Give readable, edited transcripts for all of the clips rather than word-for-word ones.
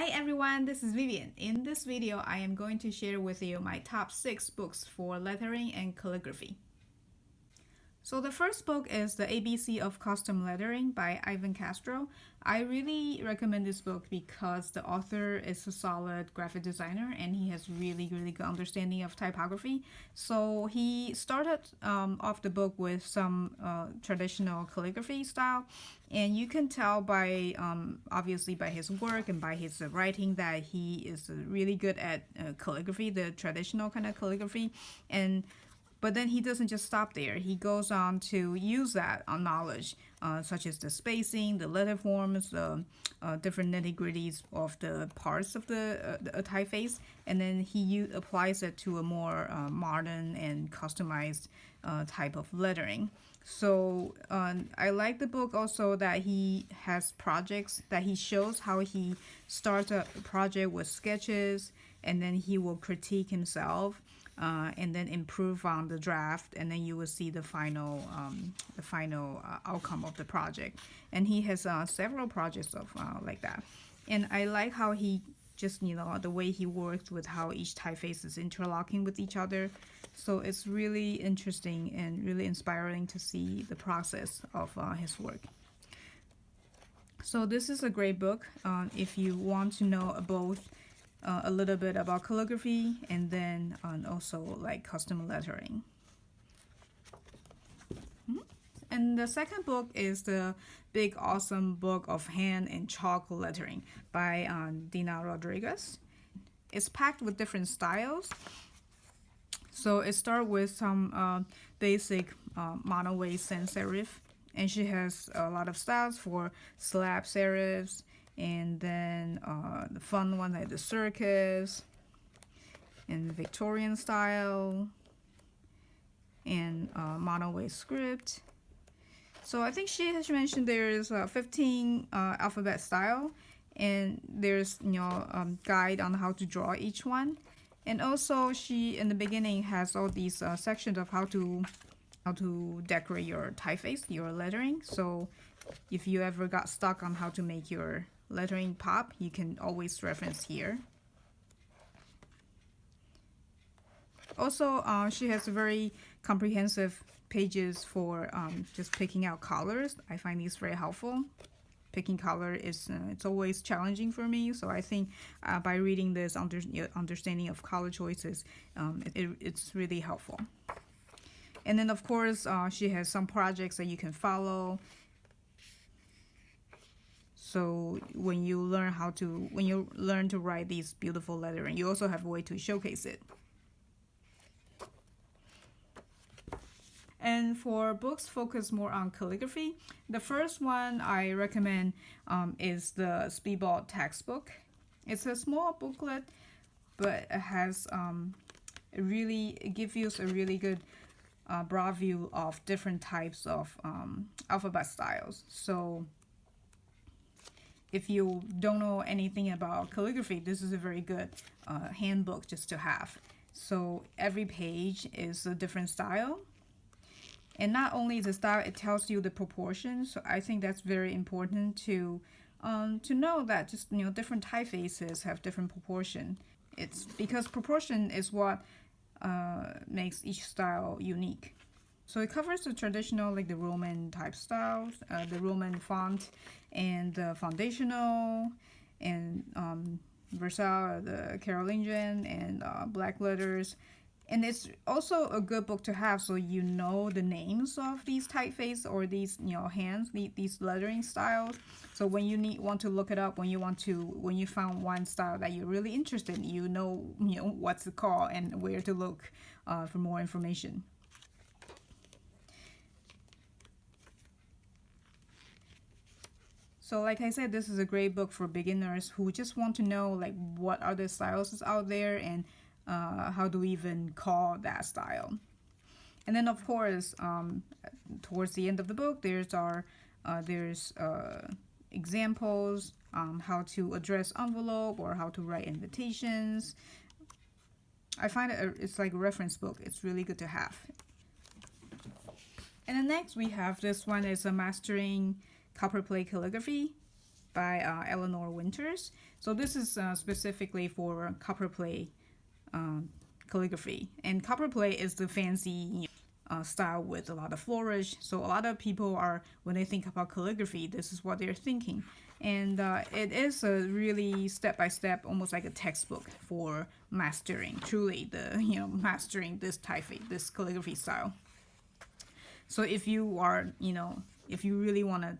Hi everyone, this is Vivian. In this video, I am going to share with you my top 6 books for lettering and calligraphy. So the first book is The ABC of Custom Lettering by Ivan Castro. I really recommend this book because the author is a solid graphic designer and he has really good understanding of typography. So he started off the book with some traditional calligraphy style, and you can tell by obviously by his work and by his writing that he is really good at calligraphy, the traditional kind of calligraphy. But then he doesn't just stop there. He goes on to use that knowledge, such as the spacing, the letter forms, the different nitty-gritties of the parts of the typeface, and then he applies it to a more modern and customized type of lettering. So I like the book also that he has projects that he shows how he starts a project with sketches, and then he will critique himself and then improve on the draft, and then you will see the final outcome of the project. And he has several projects of like that, and I like how he just the way he works with how each typeface is interlocking with each other. So it's really interesting and really inspiring to see the process of his work. So this is a great book if you want to know both a little bit about calligraphy and then also like custom lettering. And the second book is the big awesome book of hand and chalk lettering by Dina Rodriguez. It's packed with different styles. So it starts with some basic monoway sans serif, and she has a lot of styles for slab serifs, and then the fun one like the circus and the Victorian style and monoway script. So I think she has mentioned there's 15 alphabet style, and there's guide on how to draw each one. And also she in the beginning has all these sections of how to decorate your typeface, your lettering. So if you ever got stuck on how to make your lettering pop, you can always reference here. Also, she has very comprehensive pages for just picking out colors. I find these very helpful. Picking color is it's always challenging for me, so I think by reading this understanding of color choices, it's really helpful. And then of course she has some projects that you can follow. So when you learn to write these beautiful lettering, you also have a way to showcase it. And for books focused more on calligraphy, the first one I recommend is the Speedball textbook. It's a small booklet, but it has it gives you a really good broad view of different types of alphabet styles. So if you don't know anything about calligraphy, this is a very good handbook just to have. So every page is a different style. And not only the style, it tells you the proportions. So I think that's very important to know that just different typefaces have different proportion. It's because proportion is what makes each style unique. So it covers the traditional, like the Roman type styles, the Roman font, and the foundational, and Versailles, the Carolingian, and black letters. And it's also a good book to have, so you know the names of these typeface or these hands, these lettering styles. So when you want to look it up, when you found one style that you're really interested in, you know what's it called and where to look for more information. So like I said, this is a great book for beginners who just want to know like what are the styles out there and how do we even call that style. And then of course towards the end of the book there's examples how to address envelope or how to write invitations. I find it's like a reference book. It's really good to have. And then next we have this one is a mastering copperplate calligraphy. by Eleanor Winters. So this is specifically for copperplate calligraphy, and copperplate is the fancy style with a lot of flourish. So a lot of people are, when they think about calligraphy, this is what they're thinking. And it is a really step-by-step, almost like a textbook for mastering, truly mastering this typeface, this calligraphy style. So if you are, if you really want to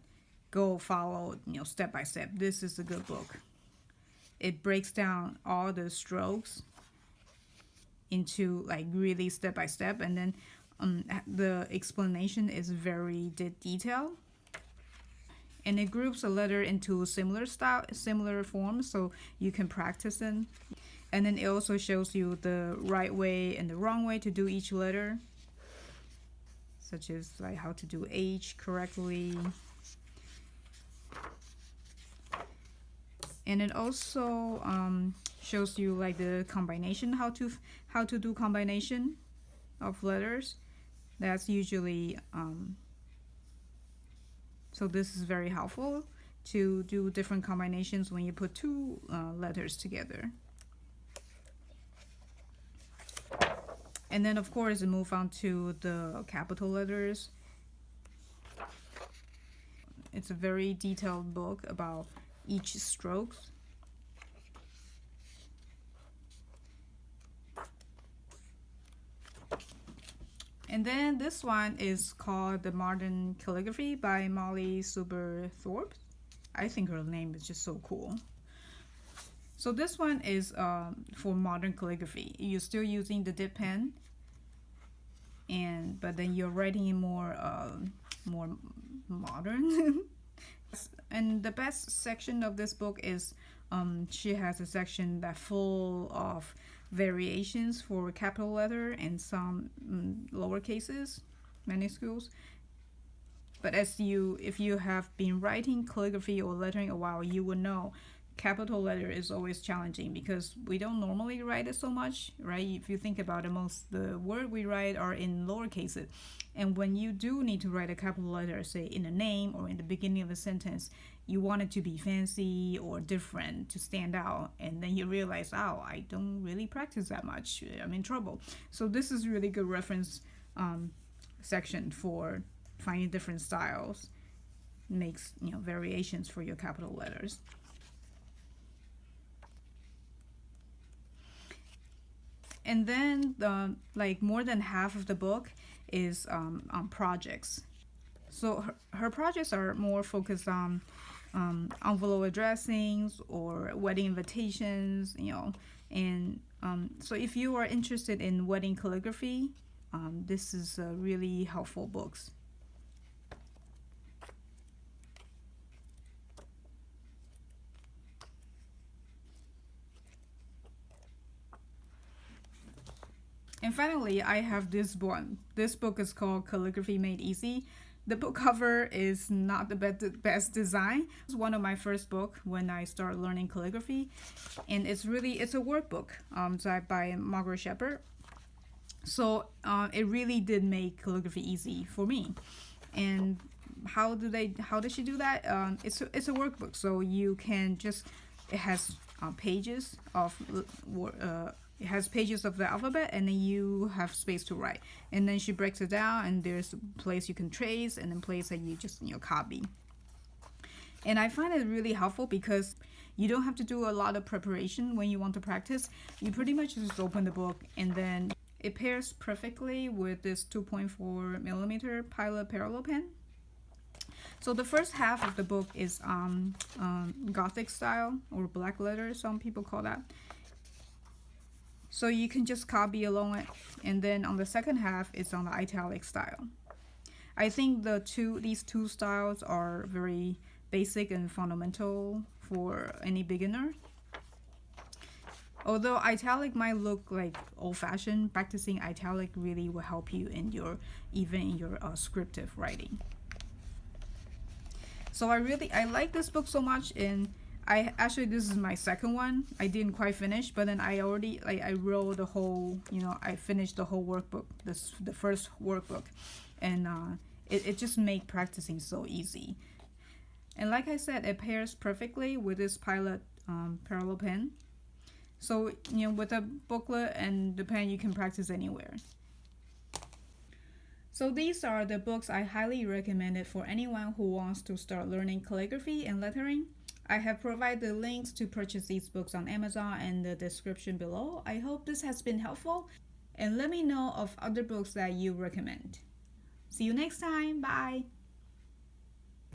go follow, step by step, this is a good book. It breaks down all the strokes into like really step by step, and then the explanation is very detailed. And it groups a letter into similar forms, so you can practice them. And then it also shows you the right way and the wrong way to do each letter, such as like how to do H correctly. And it also shows you like the combination, how to do combination of letters. That's usually so this is very helpful to do different combinations when you put two letters together. And then of course move on to the capital letters. It's a very detailed book about each stroke. And then this one is called The Modern Calligraphy by Molly Suber-Thorpe. I think her name is just so cool. So this one is for modern calligraphy. You're still using the dip pen, but then you're writing in more modern. And the best section of this book is she has a section that's full of variations for capital letter and some lower cases, minuscules. But if you have been writing calligraphy or lettering a while, you would know capital letter is always challenging because we don't normally write it so much, right? If you think about it, most the word we write are in lower cases. And when you do need to write a capital letter, say in a name or in the beginning of a sentence, you want it to be fancy or different to stand out, and then you realize, oh, I don't really practice that much, I'm in trouble. So this is really good reference section for finding different styles, makes variations for your capital letters. And then more than half of the book is on projects. So her projects are more focused on envelope addressings or wedding invitations, and so if you are interested in wedding calligraphy, this is a really helpful book. And finally, I have this one. This book is called Calligraphy Made Easy. The book cover is not the best design. It's one of my first book when I started learning calligraphy, and it's a workbook by Margaret Shepard. So it really did make calligraphy easy for me. And how did she do that? It's a workbook, so you can it has pages of it has pages of the alphabet, and then you have space to write. And then she breaks it down, and there's a place you can trace, and then place that you just copy. And I find it really helpful because you don't have to do a lot of preparation when you want to practice. You pretty much just open the book, and then it pairs perfectly with this 2.4mm Pilot parallel pen. So the first half of the book is Gothic style, or black letter, some people call that. So you can just copy along it, and then on the second half, it's on the italic style. I think these two styles are very basic and fundamental for any beginner. Although italic might look like old-fashioned, practicing italic really will help you in your scriptive writing. So I like this book so much, and this is my second one. I didn't quite finish, but then I wrote the whole, I finished the whole workbook, the first workbook, and it just made practicing so easy. And like I said, it pairs perfectly with this Pilot parallel pen. So, with a booklet and the pen, you can practice anywhere. So these are the books I highly recommend it for anyone who wants to start learning calligraphy and lettering. I have provided the links to purchase these books on Amazon in the description below. I hope this has been helpful, and let me know of other books that you recommend. See you next time. Bye!